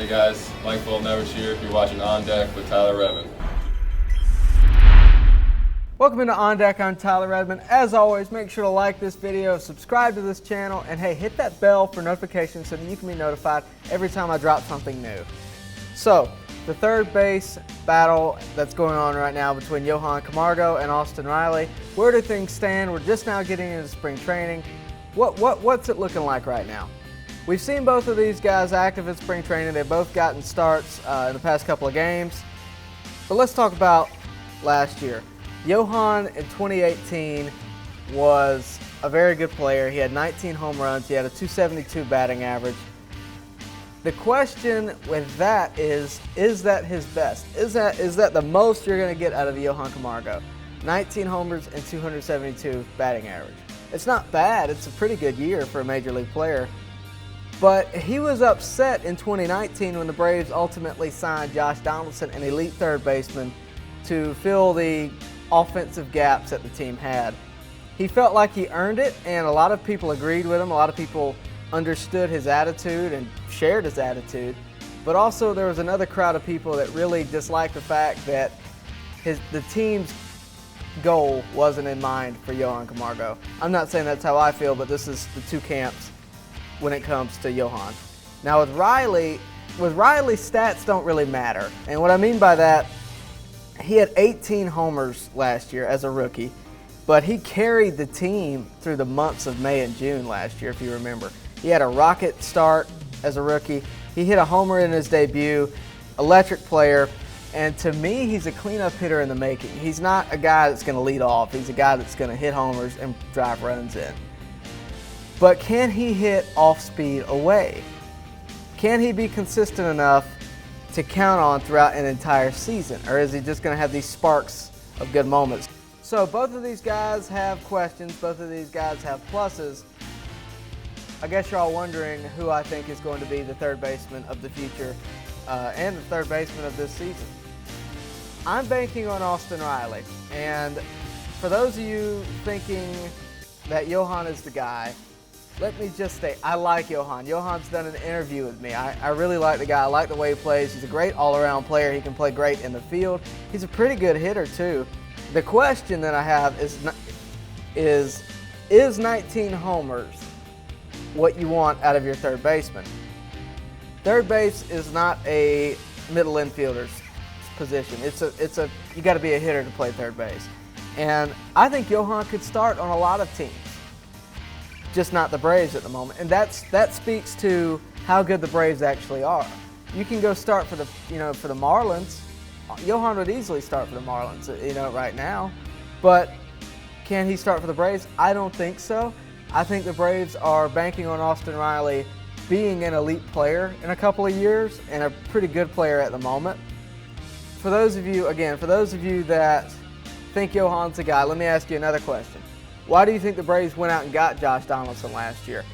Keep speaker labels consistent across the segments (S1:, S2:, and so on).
S1: Hey guys, Mike Fulton here. You're watching On Deck with Tyler Redmond.
S2: Welcome into On Deck. I'm Tyler Redmond. As always, make sure to like this video, subscribe to this channel, and hey, hit that bell for notifications so that you can be notified every time I drop something new. So, the third base battle that's going on right now between Johan Camargo and Austin Riley. Where do things stand? We're just now getting into spring training. What's it looking like right now? We've seen both of these guys active in spring training. They've both gotten starts in the past couple of games. But let's talk about last year. Johan in 2018 was a very good player. He had 19 home runs. He had a .272 batting average. The question with that is that his best? Is that the most you're going to get out of Johan Camargo? 19 homers and 272 batting average. It's not bad. It's a pretty good year for a major league player. But he was upset in 2019 when the Braves ultimately signed Josh Donaldson, an elite third baseman, to fill the offensive gaps that the team had. He felt like he earned it, and a lot of people agreed with him. A lot of people understood his attitude and shared his attitude. But also there was another crowd of people that really disliked the fact that the team's goal wasn't in mind for Johan Camargo. I'm not saying that's how I feel, but this is the two camps when it comes to Johan. Now with Riley, stats don't really matter. And what I mean by that, he had 18 homers last year as a rookie, but he carried the team through the months of May and June last year, if you remember. He had a rocket start as a rookie. He hit a homer in his debut, electric player, and to me, he's a cleanup hitter in the making. He's not a guy that's going to lead off. He's a guy that's going to hit homers and drive runs in. But can he hit off speed away? Can he be consistent enough to count on throughout an entire season? Or is he just going to have these sparks of good moments? So both of these guys have questions. Both of these guys have pluses. I guess you're all wondering who I think is going to be the third baseman of the future and the third baseman of this season. I'm banking on Austin Riley. And for those of you thinking that Johan is the guy, let me just say, I like Johan. Johan's done an interview with me. I really like the guy. I like the way he plays. He's a great all-around player. He can play great in the field. He's a pretty good hitter, too. The question that I have is 19 homers what you want out of your third baseman? Third base is not a middle infielder's position. You got to be a hitter to play third base. And I think Johan could start on a lot of teams, just not the Braves at the moment. And that speaks to how good the Braves actually are. You can go start for the Marlins. Johan would easily start for the Marlins, right now. But can he start for the Braves? I don't think so. I think the Braves are banking on Austin Riley being an elite player in a couple of years and a pretty good player at the moment. For those of you that think Johan's a guy, let me ask you another question. Why do you think the Braves went out and got Josh Donaldson last year?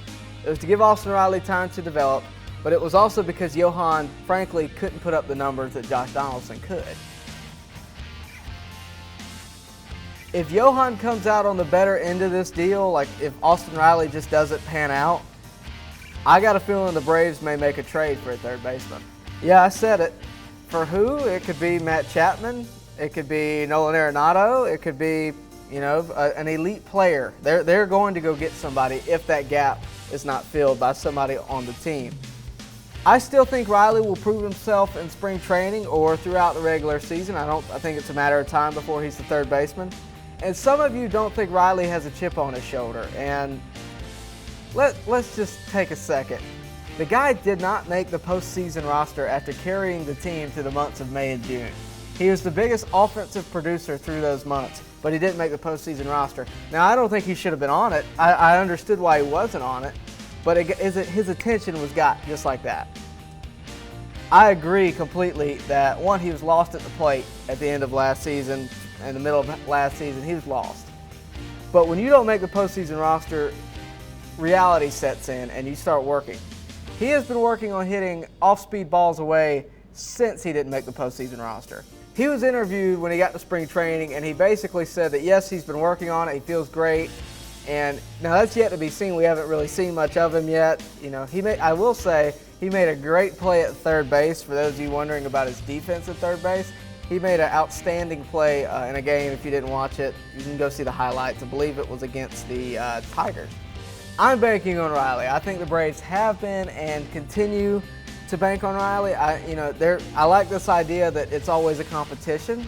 S2: It was to give Austin Riley time to develop, but it was also because Johan, frankly, couldn't put up the numbers that Josh Donaldson could. If Johan comes out on the better end of this deal, like if Austin Riley just doesn't pan out, I got a feeling the Braves may make a trade for a third baseman. Yeah, I said it. For who? It could be Matt Chapman. It could be Nolan Arenado. It could be an elite player. They're going to go get somebody if that gap is not filled by somebody on the team. I still think Riley will prove himself in spring training or throughout the regular season. I think it's a matter of time before he's the third baseman. And some of you don't think Riley has a chip on his shoulder. And let's just take a second. The guy did not make the postseason roster after carrying the team through the months of May and June. He was the biggest offensive producer through those months, but he didn't make the postseason roster. Now, I don't think he should have been on it. I understood why he wasn't on it, but his attention was got just like that. I agree completely that, one, he was lost at the plate at the end of last season. In the middle of last season, he was lost. But when you don't make the postseason roster, reality sets in and you start working. He has been working on hitting off-speed balls away since he didn't make the postseason roster. He was interviewed when he got to spring training, and he basically said that yes, he's been working on it, he feels great, and now that's yet to be seen. We haven't really seen much of him yet. I will say He made a great play at third base. For those of you wondering about his defense at third base, he made an outstanding play in a game. If you didn't watch it, you can go see the highlights. I believe it was against the Tigers. I'm banking on Riley. I think the Braves have been and continue to bank on Riley. I like this idea that it's always a competition.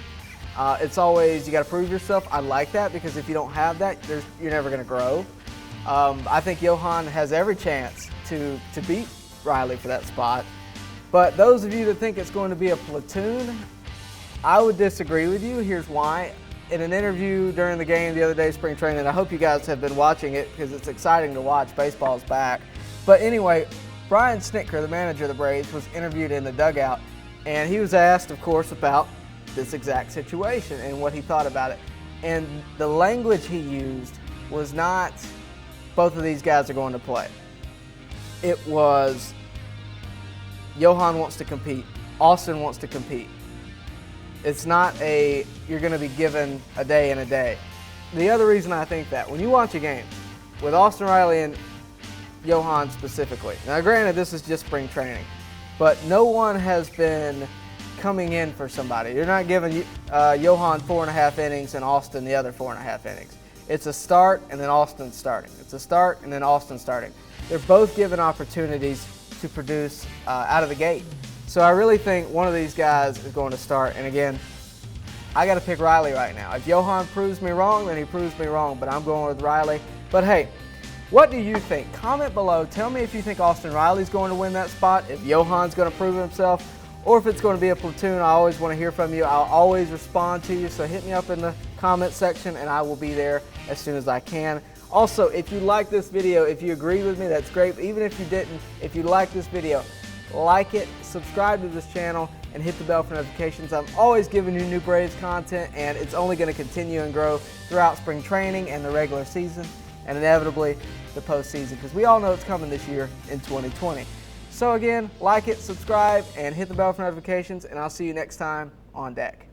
S2: It's always, you got to prove yourself. I like that because if you don't have that, you're never going to grow. I think Johan has every chance to beat Riley for that spot. But those of you that think it's going to be a platoon, I would disagree with you. Here's why. In an interview during the game the other day, spring training, I hope you guys have been watching it because it's exciting to watch. Baseball's back. But anyway, Brian Snitker, the manager of the Braves, was interviewed in the dugout, and he was asked, of course, about this exact situation and what he thought about it. And the language he used was not, both of these guys are going to play. It was, Johan wants to compete, Austin wants to compete. It's not you're going to be given a day and a day. The other reason I think that, when you watch a game with Austin Riley and Johan specifically, now granted this is just spring training, but no one has been coming in for somebody. You're not giving Johan 4.5 innings and Austin the other 4.5 innings. It's a start and then Austin starting. It's a start and then Austin starting. They're both given opportunities to produce out of the gate. So I really think one of these guys is going to start. And again, I got to pick Riley right now. If Johan proves me wrong, then he proves me wrong, but I'm going with Riley. But hey, what do you think? Comment below. Tell me if you think Austin Riley's going to win that spot, if Johan's going to prove himself, or if it's going to be a platoon. I always want to hear from you. I'll always respond to you. So hit me up in the comment section and I will be there as soon as I can. Also, if you like this video, if you agree with me, that's great. But even if you didn't, if you like this video, like it, subscribe to this channel, and hit the bell for notifications. I'm always giving you new Braves content, and it's only going to continue and grow throughout spring training and the regular season, and inevitably the postseason, because we all know it's coming this year in 2020. So again, like it, subscribe, and hit the bell for notifications, and I'll see you next time on deck.